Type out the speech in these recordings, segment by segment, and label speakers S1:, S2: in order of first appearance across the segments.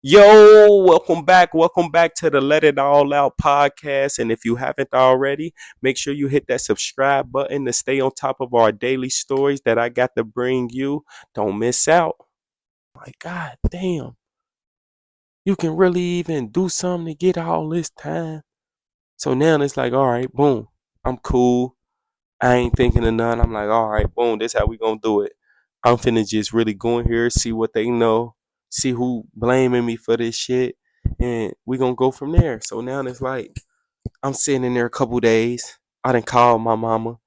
S1: Yo, welcome back to the Let It All Out podcast. And if you haven't already, make sure you hit that subscribe button to stay on top of our daily stories that I got to bring you. Don't miss out. My God damn, you can really even do something to get all this time. So now it's like, all right, boom, I'm cool. I ain't thinking of none. I'm like, all right, boom, this how we gonna do it. I'm finna just really go in here, see what they know, see who blaming me for this shit, and we gonna go from there. So now it's like I'm sitting in there a couple days. I done called my mama,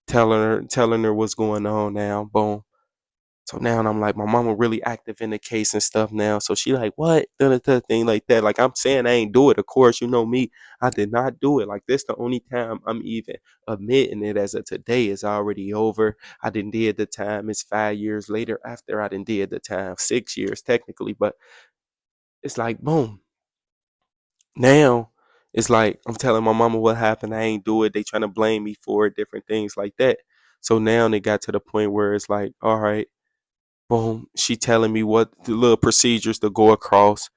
S1: telling her what's going on now. Boom. So now I'm like, my mama really active in the case and stuff now. So she like, what? Da thing like that. Like I'm saying I ain't do it. Of course, you know me. I did not do it. Like this the only time I'm even admitting it as of today is already over. I didn't did the time. It's 5 years later after I didn't did the time. 6 years technically. But it's like boom. Now it's like I'm telling my mama what happened. I ain't do it. They trying to blame me for it, different things like that. So now they got to the point where it's like, all right. Boom. She telling me what the little procedures to go across.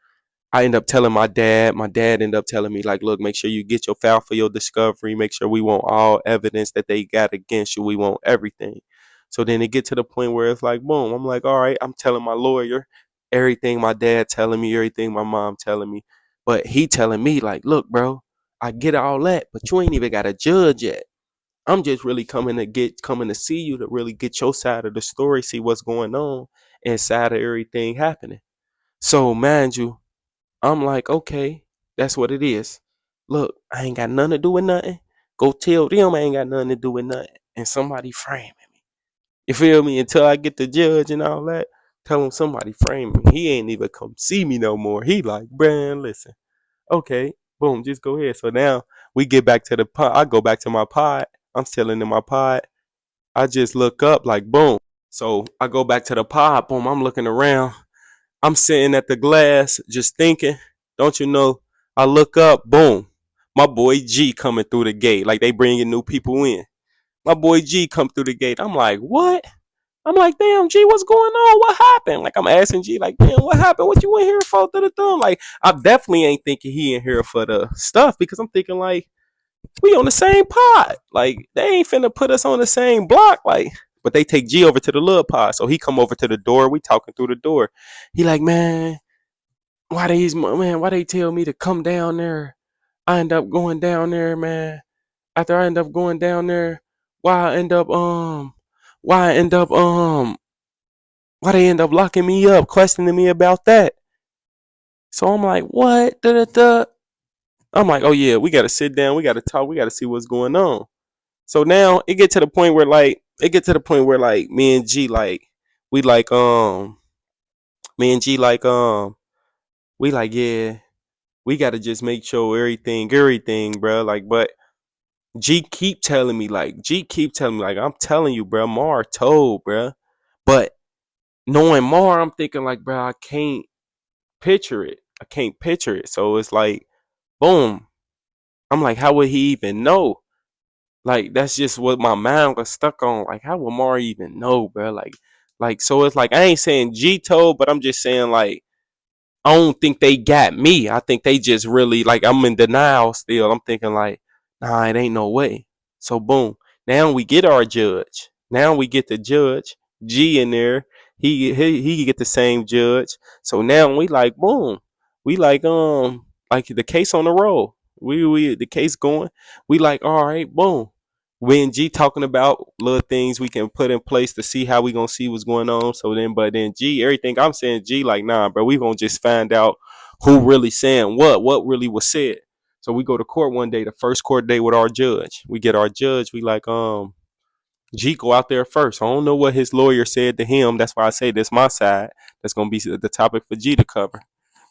S1: I end up telling my dad. My dad ended up telling me, like, look, make sure you get your file for your discovery. Make sure we want all evidence that they got against you. We want everything. So then it get to the point where it's like, boom. I'm like, all right, I'm telling my lawyer everything my dad telling me, everything my mom telling me. But he telling me, like, look, bro, I get all that, but you ain't even got a judge yet. I'm just really coming to see you to really get your side of the story, see what's going on inside of everything happening. So mind you, I'm like, okay, that's what it is. Look, I ain't got nothing to do with nothing. Go tell them I ain't got nothing to do with nothing. And somebody framing me. You feel me? Until I get the judge and all that, tell him somebody framing me. He ain't even come see me no more. He like, Brian, listen. Okay, boom, just go ahead. So now we get back to the pod. I go back to my pod. I'm chilling in my pod. I just look up like boom. So I go back to the pod, boom. I'm looking around. I'm sitting at the glass, just thinking. Don't you know? I look up, boom. My boy G coming through the gate. Like they bringing new people in. My boy G come through the gate. I'm like, what? I'm like, damn, G, what's going on? What happened? Like, I'm asking G, like, damn, what happened? What you in here for? To the thumb? Like, I definitely ain't thinking he in here for the stuff because I'm thinking like, we on the same pod. Like they ain't finna put us on the same block. Like, but they take G over to the little pod. So he come over to the door. We talking through the door. He like, man, why they tell me to come down there? I end up going down there, man. After I end up going down there, why I end up why I end up why they end up locking me up, questioning me about that. So I'm like, what? Da da da. I'm like, oh yeah, we gotta sit down, we gotta talk, we gotta see what's going on. So now it get to the point where like me and G like we like me and G like we like yeah we gotta just make sure everything bro like but G keep telling me like I'm telling you bro Mar told bro but knowing Mar I'm thinking like bro I can't picture it so it's like boom I'm like how would he even know. Like that's just what my mind was stuck on. Like, how will Mari even know, bro? Like so it's like I ain't saying G told, but I'm just saying like I don't think they got me. I think they just really like I'm in denial still. I'm thinking like, nah, it ain't no way. So boom. Now we get our judge. Now we get the judge. G in there. He get the same judge. So now we like boom. We like the case on the roll. We the case going. We like all right, boom. We and G talking about little things we can put in place to see how we gonna see what's going on. So then, but then G, everything I'm saying, G, like, nah, bro, we gonna just find out who really saying what really was said. So we go to court one day, the first court day with our judge. We get our judge. We like, G go out there first. I don't know what his lawyer said to him. That's why I say this my side. That's gonna be the topic for G to cover.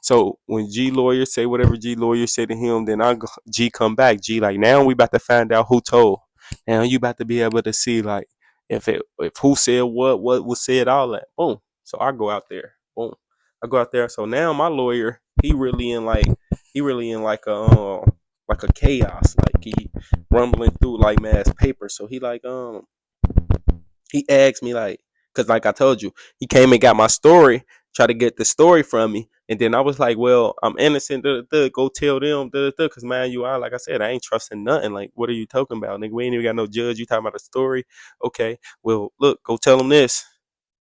S1: So when G lawyer say whatever G lawyer said to him, then G come back. G like now we about to find out who told. Now you about to be able to see like if who said what was said, all that. Boom. So I go out there. Boom. I go out there. So now my lawyer, he really in like a chaos. Like he rumbling through like mass paper. So he asked me like, cause like I told you, he came and got my story, tried to get the story from me, And then I was like, well, I'm innocent. Go tell them. Because, man, like I said, I ain't trusting nothing. Like, what are you talking about? Nigga, we ain't even got no judge. You talking about a story? Okay, well, look, go tell them this.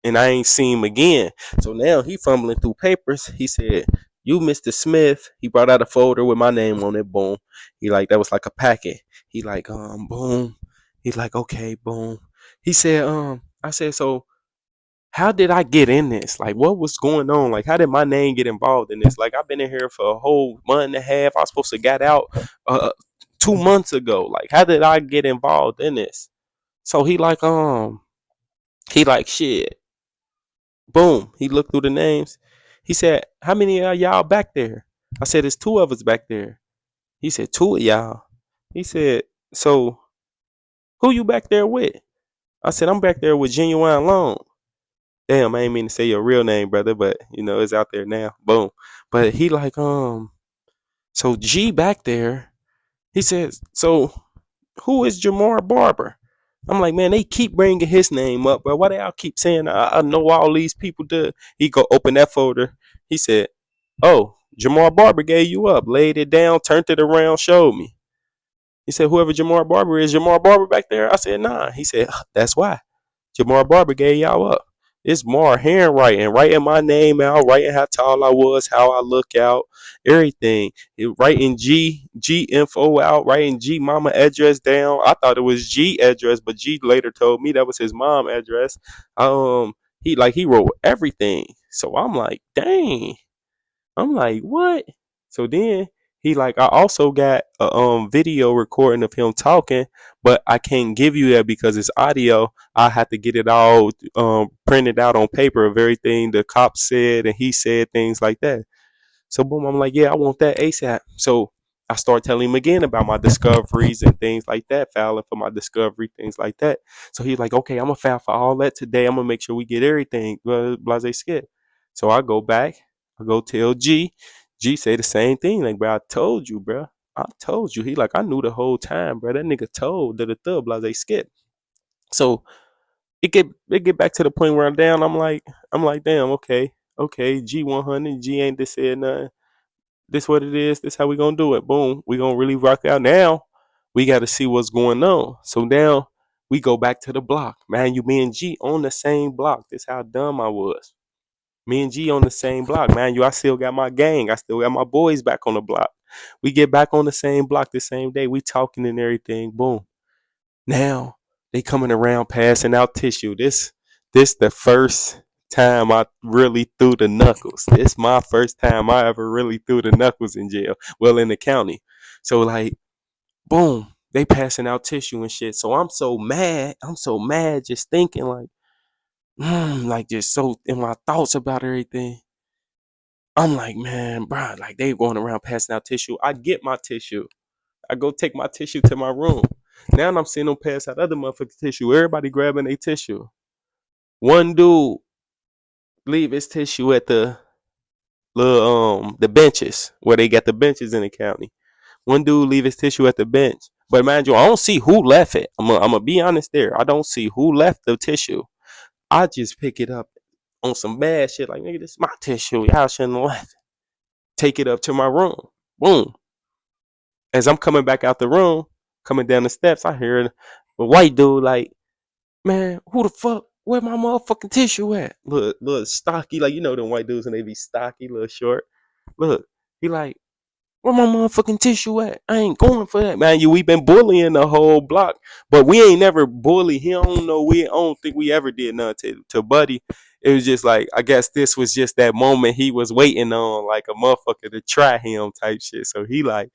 S1: And I ain't seen him again. So now he fumbling through papers. He said, you, Mr. Smith. He brought out a folder with my name on it. Boom. He like, that was like a packet. He like, boom. He's like, okay, boom. He said, I said, so how did I get in this? Like, what was going on? Like, how did my name get involved in this? Like, I've been in here for a whole month and a half. I was supposed to get out 2 months ago. Like, how did I get involved in this? So he like, shit. Boom. He looked through the names. He said, how many of y'all back there? I said, there's two of us back there. He said, two of y'all. He said, so who you back there with? I said, I'm back there with Genuine Long. Damn, I ain't mean to say your real name, brother, but you know, it's out there now. Boom. But he like, so G back there, he says, so who is Jamar Barber? I'm like, man, they keep bringing his name up, but why they all keep saying I know all these people do? He go open that folder. He said, oh, Jamar Barber gave you up, laid it down, turned it around, showed me. He said, whoever Jamar Barber is, Jamar Barber back there? I said, nah. He said, that's why. Jamar Barber gave y'all up. It's more handwriting, writing my name out, writing how tall I was, how I look out, everything. Writing G info out, writing G mama address down. I thought it was G address, but G later told me that was his mom address. He wrote everything. So I'm like, dang. I'm like, what? So then he like, I also got a video recording of him talking, but I can't give you that because it's audio. I have to get it all printed out on paper of everything the cop said and he said, things like that. So boom, I'm like, yeah, I want that ASAP. So I start telling him again about my discoveries and things like that, filing for my discovery, things like that. So he's like, okay, I'm gonna file for all that today. I'm gonna make sure we get everything. Blase skip. So I go back, I go tell G. G say the same thing. Like, bro, I told you, bro. I told you. He like, I knew the whole time, bro. That nigga told the thug Blase skip. So it get back to the point where I'm down. I'm like, damn, okay. G 100. G ain't just said nothing. This what it is. This how we gonna do it. Boom. We gonna really rock out now. We got to see what's going on. So now we go back to the block. Man, me and G on the same block. This how dumb I was. Me and G on the same block. Man, I still got my gang. I still got my boys back on the block. We get back on the same block the same day. We talking and everything. Boom. Now they coming around passing out tissue. This the first time I really threw the knuckles. This my first time I ever really threw the knuckles in jail. Well, in the county. So like, boom, they passing out tissue and shit. So I'm so mad. I'm so mad just thinking like, like just so in my thoughts about everything. I'm like, man, bro, like they going around passing out tissue. I get my tissue. I go take my tissue to my room. Now I'm seeing them pass out other motherfucking tissue. Everybody grabbing their tissue. One dude leave his tissue at the benches where they got the benches in the county. One dude leave his tissue at the bench. But mind you, I don't see who left it. I'm gonna be honest there. I don't see who left the tissue. I just pick it up on some bad shit. Like, nigga, this is my tissue. Y'all shouldn't have left it. Take it up to my room. Boom. As I'm coming back out the room, coming down the steps, I hear a white dude like, man, who the fuck? Where my motherfucking tissue at? Look, stocky, like you know them white dudes and they be stocky, little short. Look, he like, where my motherfucking tissue at? I ain't going for that, man. We been bullying the whole block, but we ain't never bully. He don't know. I don't think we ever did nothing to Buddy. It was just like, I guess this was just that moment he was waiting on, like a motherfucker to try him type shit. So he like,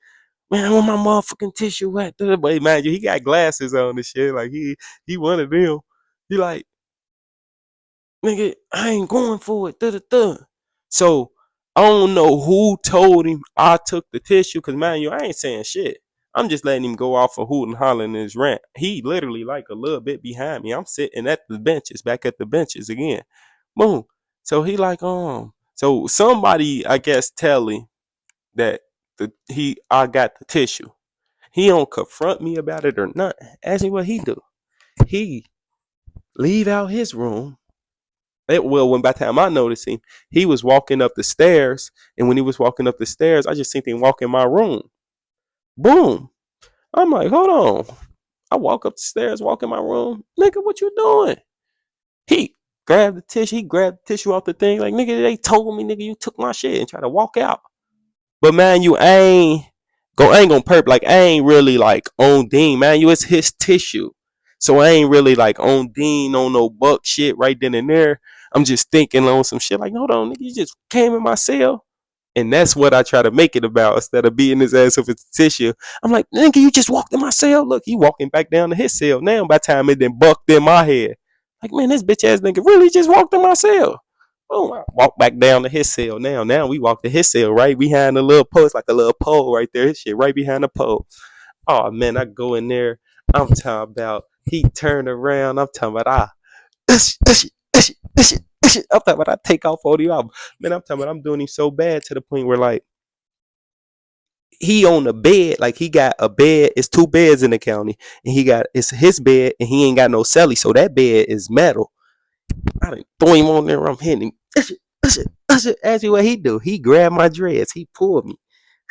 S1: man, where my motherfucking tissue at? But imagine he got glasses on and shit. Like he one of them. He like, nigga, I ain't going for it. So I don't know who told him I took the tissue, cause man, I ain't saying shit. I'm just letting him go off of hooting and hollering in his rant. He literally like a little bit behind me. I'm sitting at the benches, back at the benches again. Boom. So he like, so somebody I guess tell him that I got the tissue. He don't confront me about it or nothing. Ask me what he do. He leave out his room, Well, when by the time I noticed him, he was walking up the stairs, and when he was walking up the stairs, I just seen him walk in my room. Boom! I'm like, hold on. I walk up the stairs, walk in my room. Nigga, what you doing? He grabbed the tissue. He grabbed the tissue off the thing. Like, nigga, they told me, nigga, you took my shit and tried to walk out. But man, you ain't gonna perp. Like, I ain't really like on Dean, man. You it's his tissue. So I ain't really like on Dean on no buck shit right then and there. I'm just thinking on some shit like, hold on, nigga, you just came in my cell. And that's what I try to make it about instead of beating his ass with a tissue. I'm like, nigga, you just walked in my cell. Look, he walking back down to his cell now. By the time it then bucked in my head. Like, man, this bitch ass nigga really just walked in my cell. Oh, I walk back down to his cell now. Now we walk to his cell right behind the little pole. It's like a little pole right there. His shit right behind the pole. Oh man, I go in there. I'm talking about he turned around. I'm talking about I'm talking about I take off all the album. Man, I'm talking about I'm doing him so bad to the point where like he on the bed, like he got a bed. It's two beds in the county, and it's his bed, and he ain't got no celly, so that bed is metal. I done throw him on there. I'm hitting him. Ask me what he do. He grabbed my dress. He pulled me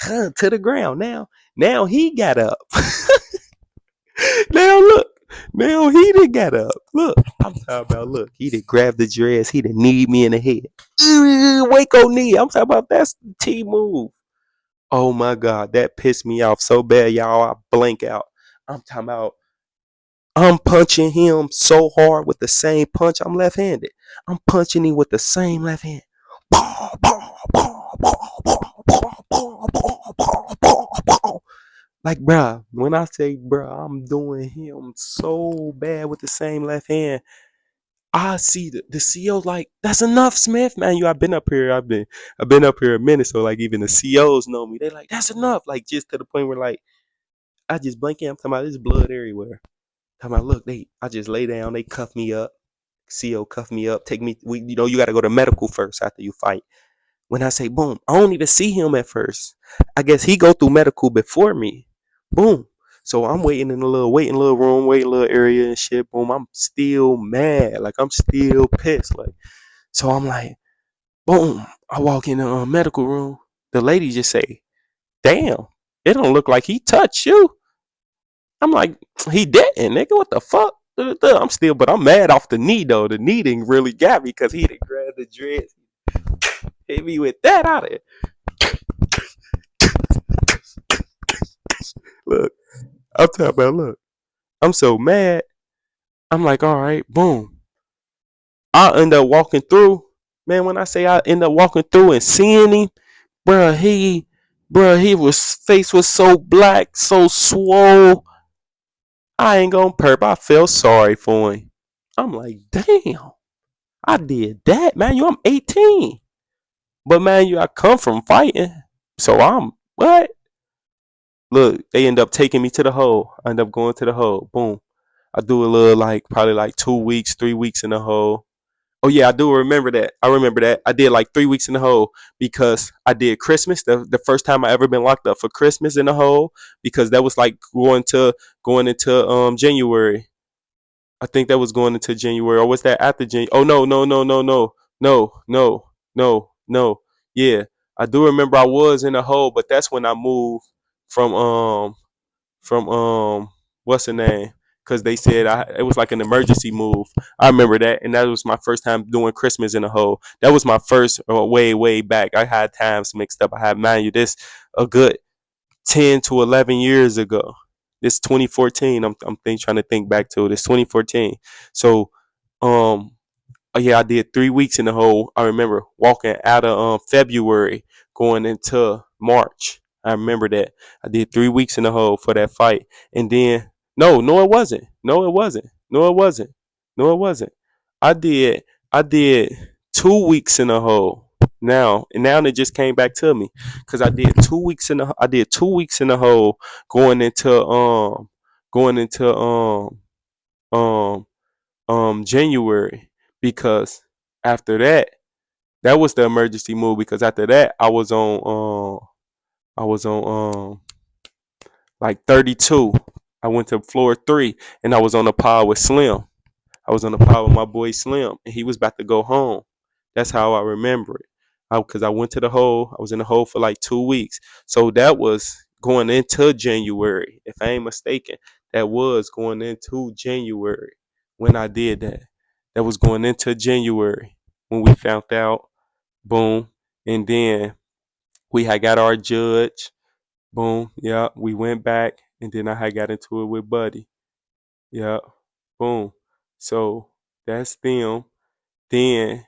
S1: to the ground. Now he got up. Now look. Now he done got up. Look, I'm talking about. Look, he done grabbed the dress. He done kneed me in the head. Waco knee. I'm talking about that's the T move. Oh my god, that pissed me off so bad, y'all. I blank out. I'm talking about I'm punching him so hard with the same punch. I'm left-handed. I'm punching him with the same left hand. Like, bruh, when I say, bruh, I'm doing him so bad with the same left hand. I see the CEO's like, that's enough, Smith. Man, I've been up here. I've been up here a minute, so like even the CEOs know me. They like, that's enough. Like just to the point where like I just blink in. I'm talking about there's blood everywhere. Talking about look, I just lay down, they cuff me up. CO cuff me up, take me. You got to go to medical first after you fight. When I say boom, I don't even see him at first. I guess he go through medical before me. Boom. So I'm waiting in a little room, waiting little area and shit. Boom. I'm still mad. Like I'm still pissed. Like so I'm like, boom. I walk in the medical room. The lady just say, damn, it don't look like he touched you. I'm like, he didn't, nigga. What the fuck? But I'm mad off the knee though. The knee didn't really got me because he didn't grab the dreads, hit me with that out of it. Look, I'm talking about. Look, I'm so mad. I'm like, all right, boom. I end up walking through. Man, when I say I end up walking through and seeing him, bruh, he was face was so black, so swole. I ain't gonna perp. I feel sorry for him. I'm like, damn, I did that, man. I'm 18, but man, I come from fighting, so I'm what? Look, they end up taking me to the hole. I end up going to the hole. Boom. I do a little like probably like 2 weeks, 3 weeks in the hole. Oh yeah, I do remember that. I remember that. I did like 3 weeks in the hole because I did Christmas, the first time I ever been locked up for Christmas in the hole, because that was like going into January. I think that was going into January, or was that after January? Oh no. Yeah, I do remember I was in the hole, but that's when I moved from from what's the name? Because they said it was like an emergency move. I remember that, and that was my first time doing Christmas in a hole. That was my first way back. I had times mixed up. I had mind you this a good 10 to 11 years ago. This 2014. Trying to think back to this 2014. So um yeah, I did 3 weeks in the hole. I remember walking out of February going into March. I remember that. I did 3 weeks in the hole for that fight. And then no, it wasn't. No, it wasn't. No, it wasn't. No, it wasn't. I did 2 weeks in the hole. Now it just came back to me. Cause I did 2 weeks in the hole going into um January, because after that was the emergency move, because after that I was on like 32. I went to floor 3 and I was on the pod with Slim. I was on the pod with my boy Slim, and he was about to go home. That's how I remember it. Because I went to the hole. I was in the hole for like 2 weeks. So that was going into January, if I ain't mistaken. That was going into January when I did that. That was going into January when we found out. Boom. And then we had got our judge. Boom. Yeah. We went back, and then I had got into it with Buddy. Yeah. Boom. So that's them. Then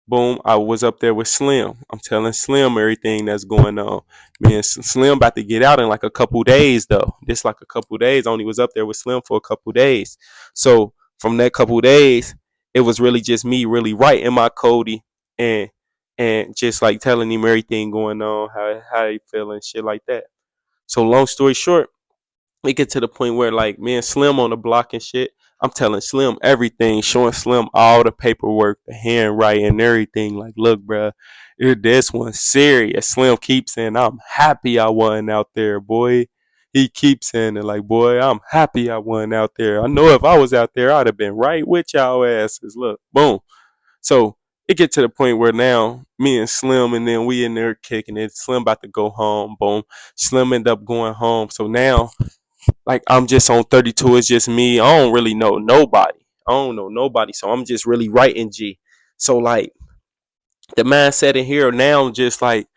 S1: boom, I was up there with Slim. I'm telling Slim everything that's going on. Man, Slim about to get out in like a couple days though. Just like a couple days. I only was up there with Slim for a couple days. So from that couple days, it was really just me really writing my Cody and just like telling him everything going on, how he feeling, shit like that. So long story short, we get to the point where like me and Slim on the block and shit. I'm telling Slim everything, showing Slim all the paperwork, the handwriting, and everything. Like, look, bro, this one's serious. Slim keeps saying, "I'm happy I wasn't out there, boy." He keeps saying it like, "Boy, I'm happy I wasn't out there. I know if I was out there, I'd have been right with y'all asses." Look, boom. So it get to the point where now me and Slim and then we in there kicking it. Slim about to go home. Boom. Slim end up going home. So now like I'm just on 32. It's just me. I don't really know nobody. I don't know nobody. So I'm just really writing G. So like the mindset in here now, just like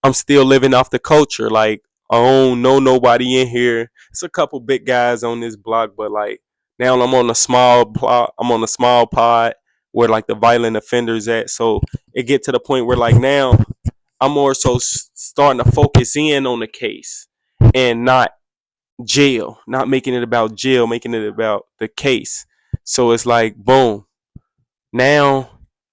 S1: I'm still living off the culture. Like I don't know nobody in here. It's a couple big guys on this block, but like now I'm on a small plot. I'm on a small pod where like the violent offenders at. So it get to the point where like now I'm more so starting to focus in on the case and not jail, not making it about jail, making it about the case. So it's like, boom. Now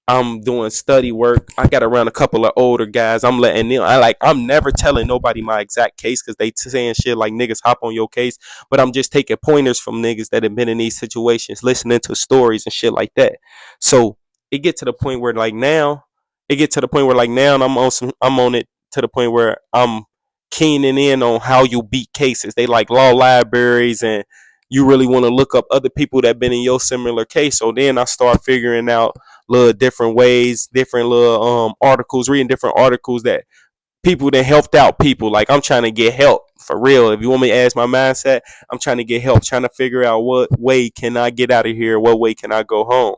S1: I'm doing study work. I got around a couple of older guys. I'm letting them. I'm never telling nobody my exact case because they saying shit like niggas hop on your case. But I'm just taking pointers from niggas that have been in these situations, listening to stories and shit like that. So it get to the point where like now, it get to the point where like now I'm on it to the point where I'm keening in on how you beat cases. They like law libraries and you really want to look up other people that been in your similar case. So then I start figuring out little different ways, different little articles, reading different articles that people that helped out people. Like I'm trying to get help for real. If you want me to ask my mindset, I'm trying to get help, trying to figure out what way can I get out of here, what way can I go home.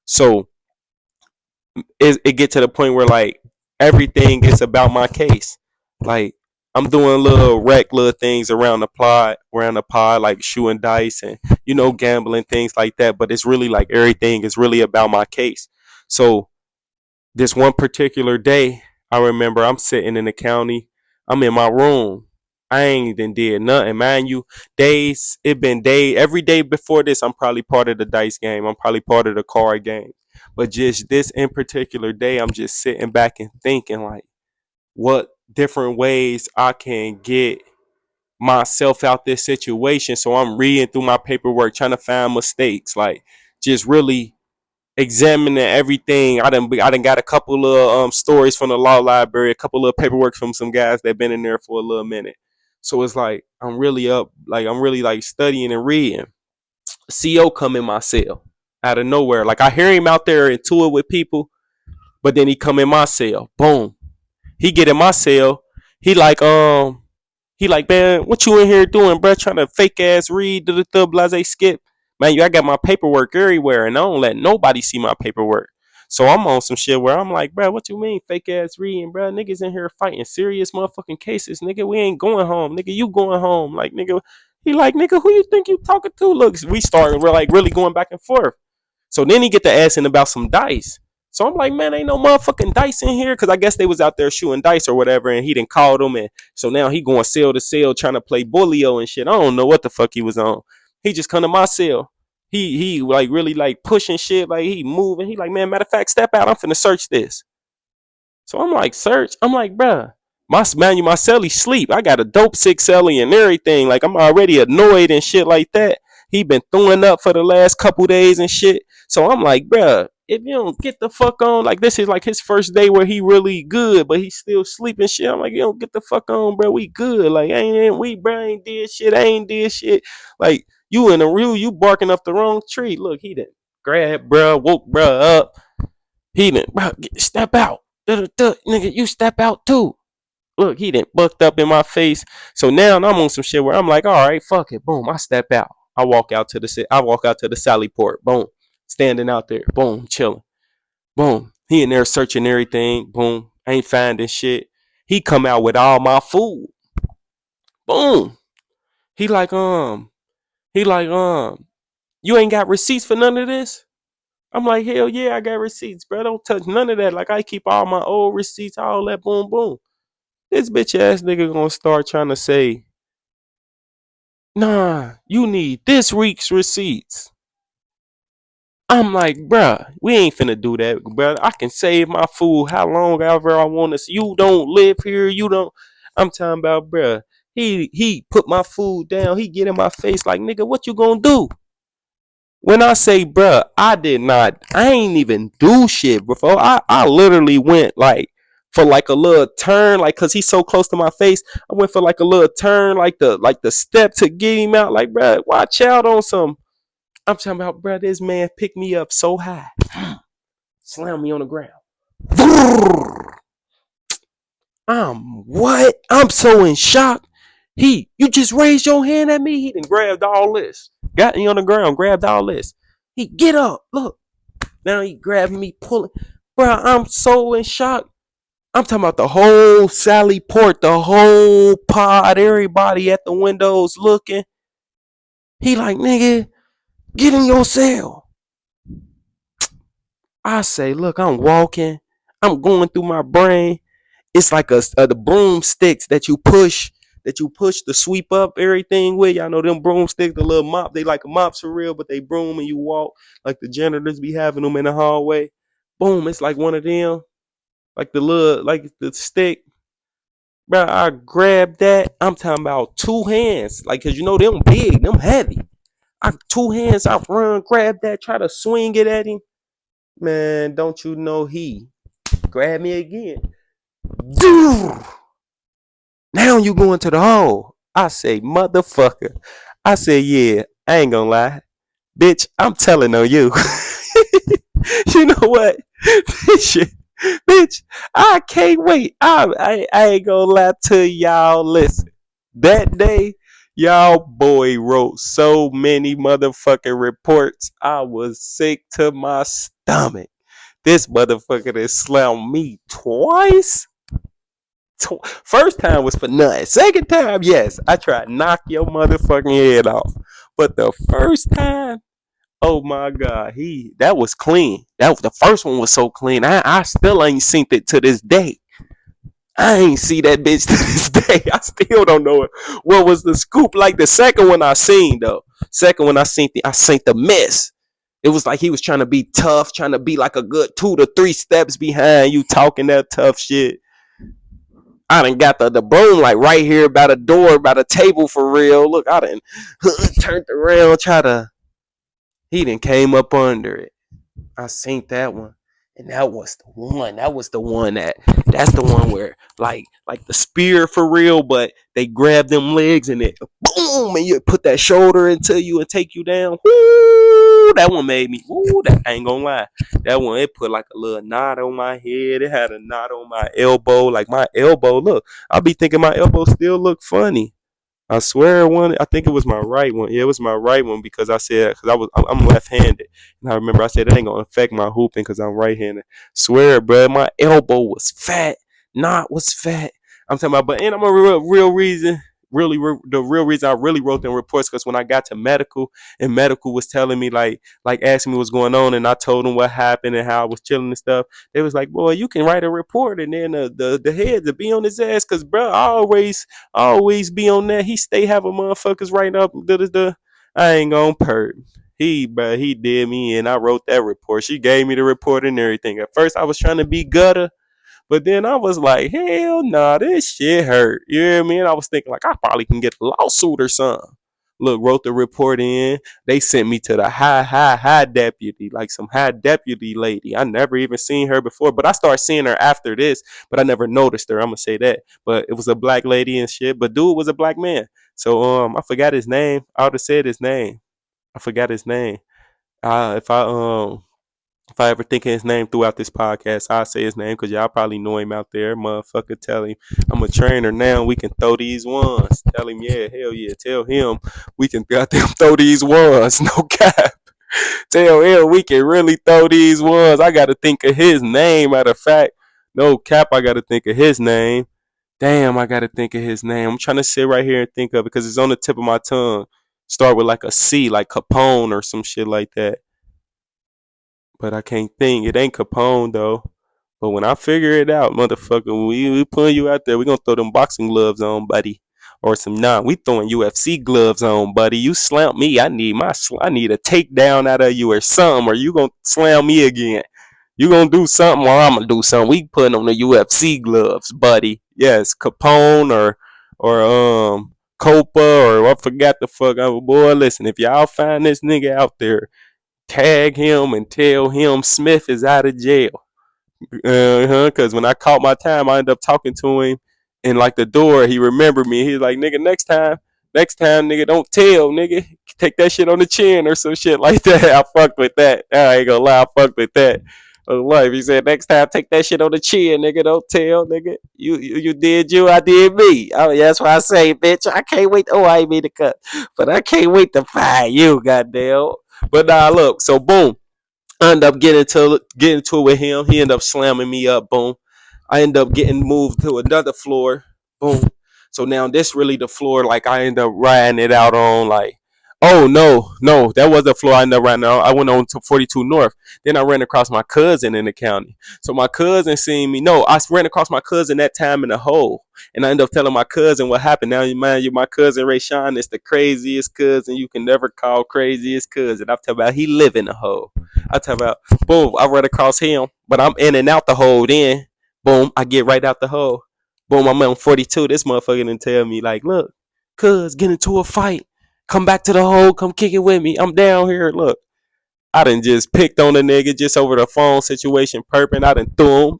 S1: So it get to the point where like everything is about my case. Like I'm doing little things around the pod, like shooting dice and gambling things like that. But it's really like everything is really about my case. So this one particular day, I remember I'm sitting in the county. I'm in my room. I ain't even did nothing, mind you. Days it been day every day before this. I'm probably part of the dice game. I'm probably part of the card game. But just this in particular day, I'm just sitting back and thinking like, what different ways I can get myself out this situation. So I'm reading through my paperwork, trying to find mistakes, like just really examining everything. I done got a couple of stories from the law library, a couple of paperwork from some guys that been in there for a little minute. So it's like I'm really up, like I'm really like studying and reading. CO come in my cell out of nowhere. Like I hear him out there into it with people, but then he come in my cell. Boom. He get in my cell. He like he like, man, what you in here doing, bro? Trying to fake ass read the blase skip. Man, I got my paperwork everywhere, and I don't let nobody see my paperwork. So I'm on some shit where I'm like, bro, what you mean fake ass reading, bro? Niggas in here fighting serious motherfucking cases, nigga. We ain't going home, nigga. You going home, like nigga. He like, nigga, who you think you talking to? Look, we started, we're like really going back and forth. So then he get to asking about some dice. So I'm like, man, ain't no motherfucking dice in here, because I guess they was out there shooting dice or whatever, and he didn't call them, and so now he going cell to cell trying to play bullio and shit. I don't know what the fuck he was on. He just come to my cell. He like really like pushing shit, like he moving. He like, man, matter of fact, step out. I'm finna search this. So I'm like, search. I'm like, bruh, my celly sleep. I got a dope 6 celly and everything. Like I'm already annoyed and shit like that. He been throwing up for the last couple days and shit. So I'm like, bruh, if you don't get the fuck on, like this is like his first day where he really good, but he still sleeping shit. I'm like, you don't get the fuck on, bro. We good. Like ain't did shit. I ain't did shit. Like you in the real, you barking up the wrong tree. Look, he didn't. Grab bruh, woke bruh up. He didn't, bruh, step out. Nigga, you step out too. Look, he didn't bucked up in my face. So now I'm on some shit where I'm like, all right, fuck it. Boom, I step out. I walk out to the Sally port. Boom. Standing out there. Boom, chilling. Boom. He in there searching everything. Boom. Ain't finding shit. He come out with all my food. Boom. He like, he like, you ain't got receipts for none of this? I'm like, hell yeah, I got receipts, bro. Don't touch none of that. Like, I keep all my old receipts, all that, boom, boom. This bitch ass nigga gonna start trying to say, nah, you need this week's receipts. I'm like, bruh, we ain't finna do that, bruh. I can save my food how long ever I want to. You don't live here. You don't. I'm talking about, bruh. He put my food down. He get in my face like, nigga, what you gonna do? When I say, bruh, I ain't even do shit before. I literally went like for like a little turn, like cause he's so close to my face. I went for like a little turn, like the step to get him out. Like, bruh, watch out on some. I'm talking about, bruh, this man picked me up so high, slammed me on the ground. I'm what? I'm so in shock. You just raised your hand at me. He done grabbed all this, got me on the ground, grabbed all this. He get up, look. Now he grabbing me, pulling. Bro, I'm so in shock. I'm talking about the whole Sally Port, the whole pod, everybody at the windows looking. He like, nigga, get in your cell. I say, look, I'm walking. I'm going through my brain. It's like the broomsticks that you push to sweep up everything with. Y'all know them broomsticks, the little mop. They like a mops for real, but they broom and you walk like the janitors be having them in the hallway. Boom, it's like one of them, like the little, like the stick. Bro, I grabbed that. I'm talking about two hands, like, cause you know them big, them heavy. Two hands, I run, grab that, try to swing it at him. Man, don't you know he grabbed me again. Dude, now you going to the hole. I say, motherfucker. I say, yeah, I ain't gonna lie. Bitch, I'm telling on you. You know what? Bitch, I can't wait. I ain't gonna lie to y'all. Listen, that day, y'all boy wrote so many motherfucking reports. I was sick to my stomach. This motherfucker that slammed me twice. First time was for nothing. Second time, yes, I tried to knock your motherfucking head off. But the first time, oh my god, that was clean. The first one was so clean. I still ain't seen it to this day. I ain't see that bitch to this day. I still don't know what was the scoop. Like the second one I seen though. Second one I seen the miss. It was like he was trying to be tough, trying to be like a good 2 to 3 steps behind you, talking that tough shit. I done got the broom like right here by the door, by the table for real. Look, I done turned around, he done came up under it. I seen that one. And that was the one. That's the one where like the spear for real, but they grab them legs and it boom and you put that shoulder into you and take you down. Woo, that one made me. Woo, that I ain't gonna lie. That one it put like a little knot on my head. It had a knot on my elbow. Like my elbow, look, I'll be thinking my elbow still look funny. I swear I think it was my right one. Yeah, it was my right one because I said, because I'm left-handed. And I remember I said, it ain't going to affect my hooping because I'm right-handed. Swear, bro, my elbow was fat. Knot was fat. I'm talking about, and I'm a real reason, the real reason I really wrote them reports because when I got to medical and medical was telling me like asking me what's going on and I told them what happened and how I was chilling and stuff. They was like, boy, you can write a report and then the head to be on his ass because bro, I always be on that. He stay having motherfuckers writing up. I ain't gonna perk. He did me and I wrote that report. She gave me the report and everything. At first, I was trying to be gutter, but then I was like, hell nah, this shit hurt. You know what I mean? I was thinking like I probably can get a lawsuit or something. Look, wrote the report in. They sent me to the high deputy, like some high deputy lady. I never even seen her before, but I started seeing her after this, but I never noticed her. I'm gonna say that. But it was a black lady and shit. But dude was a black man. So I forgot his name. I would have said his name. I forgot his name. If I ever think of his name throughout this podcast, I'll say his name because y'all probably know him out there. Motherfucker, tell him I'm a trainer now. We can throw these ones. Tell him, yeah, hell yeah. Tell him we can goddamn throw these ones. No cap. Tell him we can really throw these ones. I got to think of his name. Matter of fact, no cap, I got to think of his name. Damn, I got to think of his name. I'm trying to sit right here and think of it because it's on the tip of my tongue. Start with like a C, like Capone or some shit like that. But I can't think. It ain't Capone though. But when I figure it out, motherfucker, we putting you out there. We gonna throw them boxing gloves on, buddy, or some we throwing UFC gloves on, buddy. You slam me, I need a takedown out of you or something, or you gonna slam me again. You gonna do something, or I'm gonna do something. We putting on the UFC gloves, buddy. Yes, Capone or Copa or I forgot the fuck. Boy, listen, if y'all find this nigga out there, tag him and tell him Smith is out of jail. Because when I caught my time, I ended up talking to him in like the door. He remembered me. He's like, nigga, next time, nigga, don't tell, nigga. Take that shit on the chin or some shit like that. I fucked with that. I ain't gonna lie, I fucked with that. Life. He said, next time, take that shit on the chin, nigga. Don't tell, nigga. You did you, I did me. Oh, yeah, that's why I say, bitch, I can't wait. Oh, I ain't mean to cut, but I can't wait to find you, goddamn. But nah, look. So boom, I end up getting to it with him. He ended up slamming me up. Boom. I end up getting moved to another floor. Boom. So now this really the floor like I end up riding it out on like. Oh no, that was the floor I ended up riding out. I went on to 42 North. Then I ran across my cousin in the county. So my cousin seen me. No, I ran across my cousin that time in the hole. And I ended up telling my cousin what happened. Now you mind you, my cousin Ray Sean is the craziest cousin you can never call craziest cousin. I'm talking about he live in the hole. I talk about boom, I run across him, but I'm in and out the hole then. Boom, I get right out the hole. Boom, I'm on 42. This motherfucker didn't tell me, like, look, cuz, get into a fight. Come back to the hole, come kick it with me. I'm down here. Look. I done just picked on the nigga just over the phone situation perping. I done threw him.